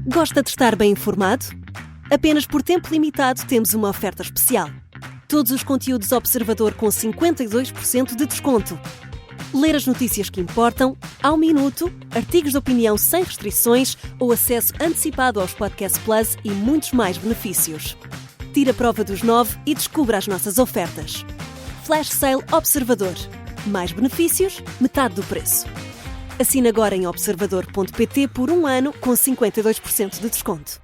Gosta de estar bem informado? Apenas por tempo limitado temos uma oferta especial. Todos os conteúdos Observador com 52% de desconto. Ler as notícias que importam, ao minuto, artigos de opinião sem restrições ou acesso antecipado aos Podcast Plus e muitos mais benefícios. Tire a prova dos 9 e descubra as nossas ofertas. Flash Sale Observador. Mais benefícios, metade do preço. Assine agora em observador.pt por 1 ano com 52% de desconto.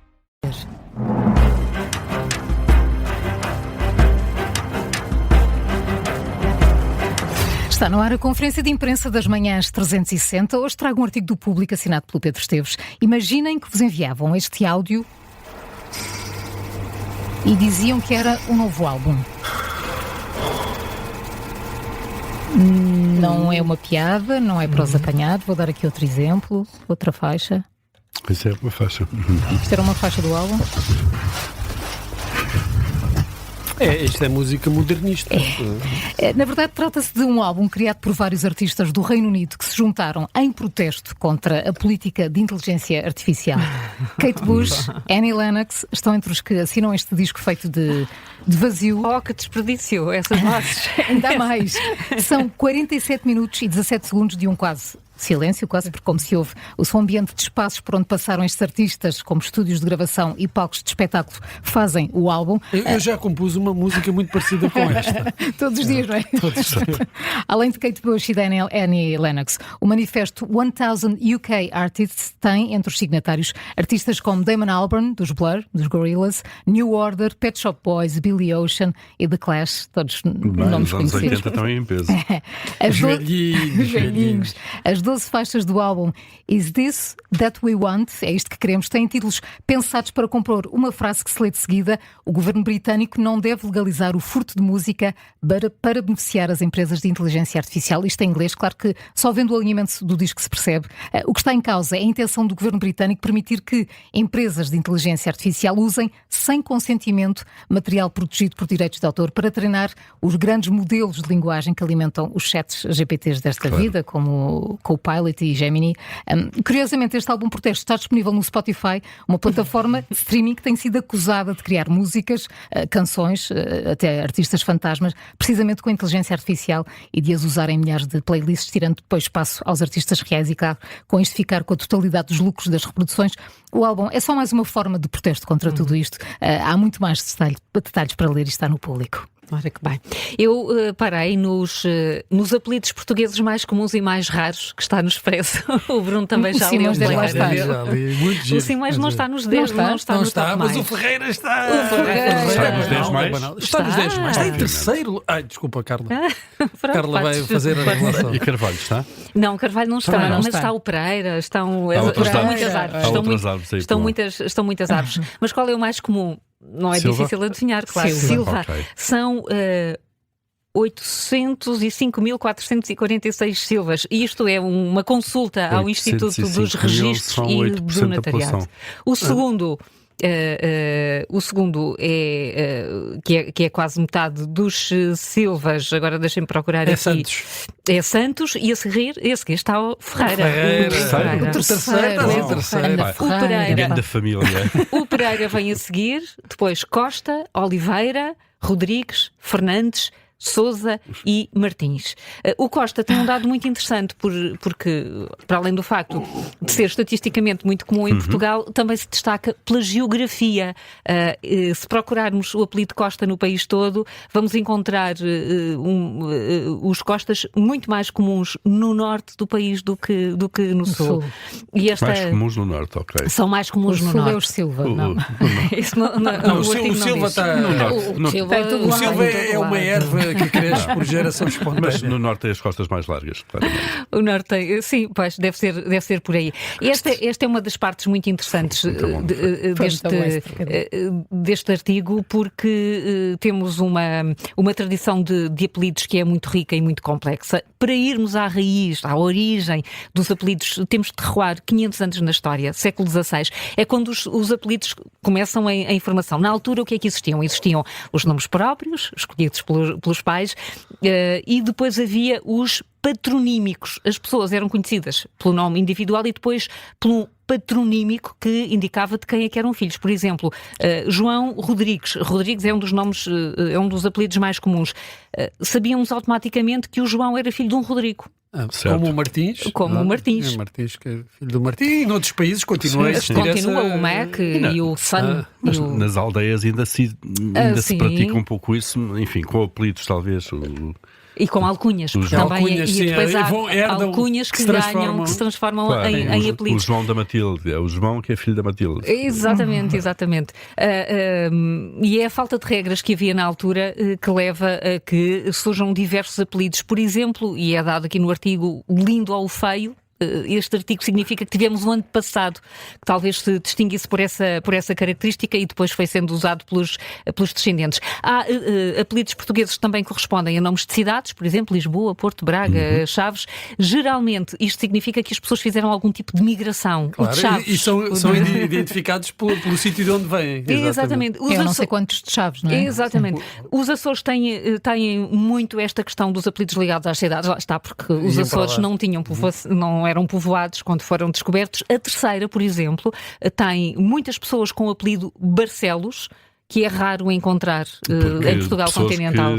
Está no ar a conferência de imprensa das manhãs 360. Hoje trago um artigo do Público assinado pelo Pedro Esteves. Imaginem que vos enviavam este áudio e diziam que era um novo álbum. Não é uma piada, não é prosa apanhado. Vou dar aqui outro exemplo, outra faixa. Isso é uma faixa. Isto era uma faixa do álbum? Isto é música modernista. Na verdade, trata-se de um álbum criado por vários artistas do Reino Unido que se juntaram em protesto contra a política de inteligência artificial. Kate Bush, Annie Lennox estão entre os que assinam este disco feito de vazio. Oh, que desperdício, essas vozes. Ainda mais. São 47 minutos e 17 segundos de um quase porque como se ouve, o som ambiente de espaços por onde passaram estes artistas, como estúdios de gravação e palcos de espetáculo, fazem o álbum. Eu já compus uma música muito parecida com esta. Todos os dias, não é? Todos os dias. Além de Kate Bush e Annie Lennox, o manifesto 1000 UK Artists tem entre os signatários artistas como Damon Albarn, dos Blur, dos Gorillaz, New Order, Pet Shop Boys, Billy Ocean e The Clash, todos nomes os anos conhecidos. 80 também em peso. Velhinhos. As 12 faixas do álbum Is This That We Want? É isto que queremos. Têm títulos pensados para compor uma frase que se lê de seguida: o governo britânico não deve legalizar o furto de música para beneficiar as empresas de inteligência artificial. Isto em inglês, claro que só vendo o alinhamento do disco se percebe. O que está em causa é a intenção do governo britânico permitir que empresas de inteligência artificial usem, sem consentimento, material protegido por direitos de autor para treinar os grandes modelos de linguagem que alimentam os chats GPTs desta vida, como o Pilot e Gemini. Curiosamente, este álbum protesto está disponível no Spotify, uma plataforma de streaming que tem sido acusada de criar músicas, canções, até artistas fantasmas, precisamente com a inteligência artificial e de as usar em milhares de playlists, tirando depois espaço aos artistas reais e, claro, com isto ficar com a totalidade dos lucros das reproduções. O álbum é só mais uma forma de protesto contra tudo isto. Há muito mais detalhes para ler e está no Público. Ora que bem. Eu parei nos apelidos portugueses mais comuns e mais raros que está no Expresso. O Bruno também já leu. O Simões não está nos 10, não está no top mas mais. o Ferreira está. Está nos 10 mais? Está nos 10 mais. Está em terceiro. Ai, desculpa, Carla. Carla vai fazer a relação. E Carvalho está? Não, Carvalho não está, mas está o Pereira, estão muitas árvores. Estão muitas árvores. Mas qual é o mais comum? Não é Silva? difícil adivinhar, claro. Silva. Okay. São 805.446 silvas. E isto é uma consulta ao Instituto dos Registros e do Notariado. O segundo é que é quase metade dos Silvas. Agora deixem-me procurar aqui. É Santos e a seguir está o Ferreira. O terceiro. O Pereira. Grande família. O Pereira vem a seguir, depois Costa, Oliveira, Rodrigues, Fernandes, Sousa e Martins. O Costa tem um dado muito interessante porque, para além do facto de ser estatisticamente muito comum em Portugal, também se destaca pela geografia. Se procurarmos o apelido Costa no país todo, vamos encontrar os Costas muito mais comuns no norte do país do que no sul. E Mais comuns no norte, ok. São mais comuns no norte. É o Silva, não. Isso O Silva está. O Silva é uma erva que cresce por geração espontânea. Mas no norte tem as costas mais largas, claramente. O norte tem, sim, pois, deve ser por aí. Esta é uma das partes muito interessantes deste artigo, porque temos uma tradição de apelidos que é muito rica e muito complexa. Para irmos à raiz, à origem dos apelidos, temos de recuar 500 anos na história, século XVI. É quando os apelidos começam em formação. Na altura, o que é que existiam? Existiam os nomes próprios, escolhidos pelos pais, e depois havia os patronímicos. As pessoas eram conhecidas pelo nome individual e depois pelo patronímico que indicava de quem é que eram filhos. Por exemplo, João Rodrigues. Rodrigues é um dos nomes, é um dos apelidos mais comuns. Sabíamos automaticamente que o João era filho de um Rodrigo. Como o Martins. Como o Martins. É Martins, que é filho do Martins. E noutros países continua a existir. Continua o Mac e o Sun. Mas nas aldeias ainda se pratica um pouco isso, enfim, com apelidos talvez. E com alcunhas, porque também alcunhas, e depois há alcunhas que se transformam claro, em apelidos. O João da Matilde, é o João que é filho da Matilde. Exatamente. E é a falta de regras que havia na altura que leva a que surjam diversos apelidos. Por exemplo, e é dado aqui no artigo, o lindo ou o feio. Este artigo significa que tivemos um ano passado que talvez se distinguisse por essa característica e depois foi sendo usado pelos descendentes. Há apelidos portugueses que também correspondem a nomes de cidades, por exemplo, Lisboa, Porto, Braga, Chaves. Geralmente isto significa que as pesões fizeram algum tipo de migração. Claro, de Chaves, e são identificados pelo sítio de onde vêm. Exatamente. Eu não sei quantos de Chaves, não é? Exatamente. Os Açores têm muito esta questão dos apelidos ligados às cidades. Lá está, porque os Açores não tinham não eram povoados quando foram descobertos. A Terceira, por exemplo, tem muitas pessoas com o apelido Barcelos, que é raro encontrar em Portugal continental.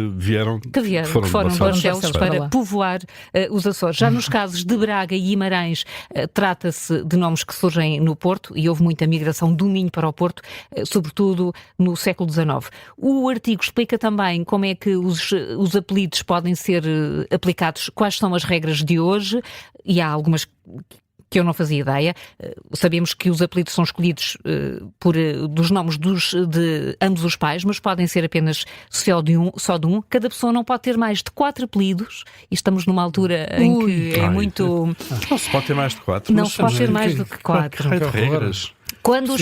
Que foram de Barcelos para povoar os Açores. Já nos casos de Braga e Guimarães, trata-se de nomes que surgem no Porto e houve muita migração do Minho para o Porto, sobretudo no século XIX. O artigo explica também como é que os apelidos podem ser aplicados, quais são as regras de hoje, e há algumas que eu não fazia ideia. Sabemos que os apelidos são escolhidos dos nomes de ambos os pais, mas podem ser apenas só de um. Cada pessoa não pode ter mais de 4 apelidos, e estamos numa altura em que é muito... Não se pode ter mais de 4. Não se pode ter mais do que 4. Regras. Quando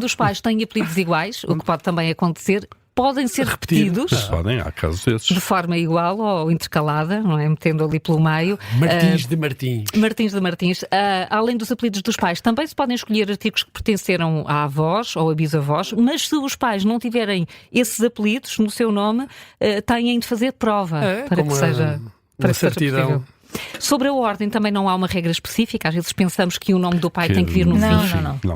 os pais têm apelidos iguais, o que pode também acontecer, podem ser repetidos. Podem, há casos desses. De forma igual ou intercalada, não é? Metendo ali pelo meio. Martins de Martins. Martins de Martins. Além dos apelidos dos pais, também se podem escolher artigos que pertenceram à avós ou a bisavós, mas se os pais não tiverem esses apelidos no seu nome, têm de fazer prova para que seja possível. Sobre a ordem também não há uma regra específica. Às vezes pensamos que o nome do pai tem que vir no fim.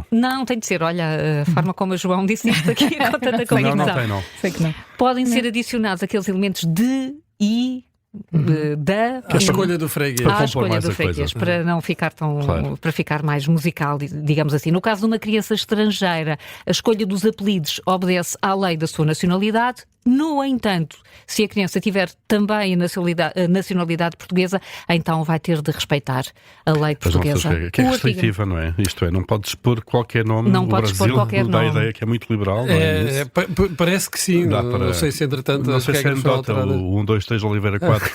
Não, tem de ser. Olha, a forma como a João disse isto aqui com tanta convicção. Não. Sei que não. Podem ser adicionados aqueles elementos de, e, da... A escolha do freguês. A escolha do freguês, para não ficar para ficar mais musical, digamos assim. No caso de uma criança estrangeira, a escolha dos apelidos obedece à lei da sua nacionalidade. No entanto, se a criança tiver também a nacionalidade portuguesa, então vai ter de respeitar a lei portuguesa. Que é restritiva, não é? Isto é, não podes pôr qualquer nome. Não podes pôr qualquer nome. Dá a ideia que é muito liberal, não é? Parece que sim. Não sei se entretanto não sei se é anedota, o 1, 2, 3, Oliveira 4.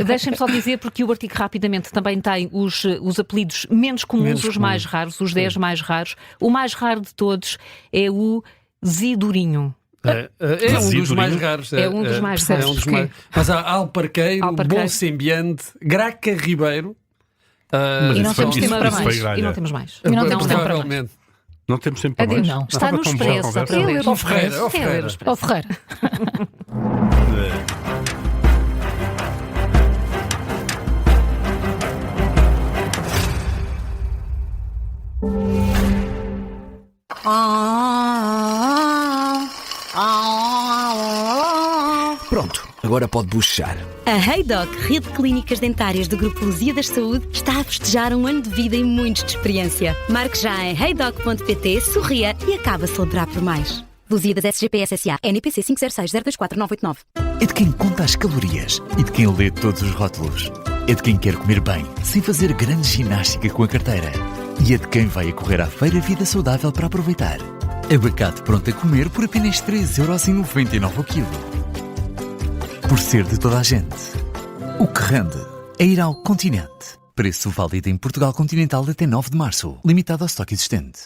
Deixem-me só dizer, porque o artigo rapidamente também tem os apelidos menos comuns, os mais raros, os 10 mais raros. O mais raro de todos é o Zidurinho. É um dos mais raros. É um dos mais raros. Mas há Alparqueiro, Bom Sembiante, Graca Ribeiro. E não temos tempo para mais. E não temos mais. E não temos tempo para mais. Não temos tempo para mais. Não. Está no Expresso. Ó Ferreira. Pronto, agora pode bochejar. A Heidoc, rede de clínicas dentárias do Grupo Lusíadas Saúde, está a festejar um ano de vida e muitos de experiência. Marque já em heidoc.pt, sorria e acabe a celebrar por mais. Lusíadas SGP SSA, NPC 506024989. É de quem conta as calorias e de quem lê todos os rótulos. É de quem quer comer bem, sem fazer grande ginástica com a carteira. E é de quem vai a correr à Feira Vida Saudável para aproveitar. Abacate pronto a comer por apenas 3,99€ o quilo. Por ser de toda a gente. O que rende é ir ao Continente. Preço válido em Portugal Continental até 9 de março. Limitado ao estoque existente.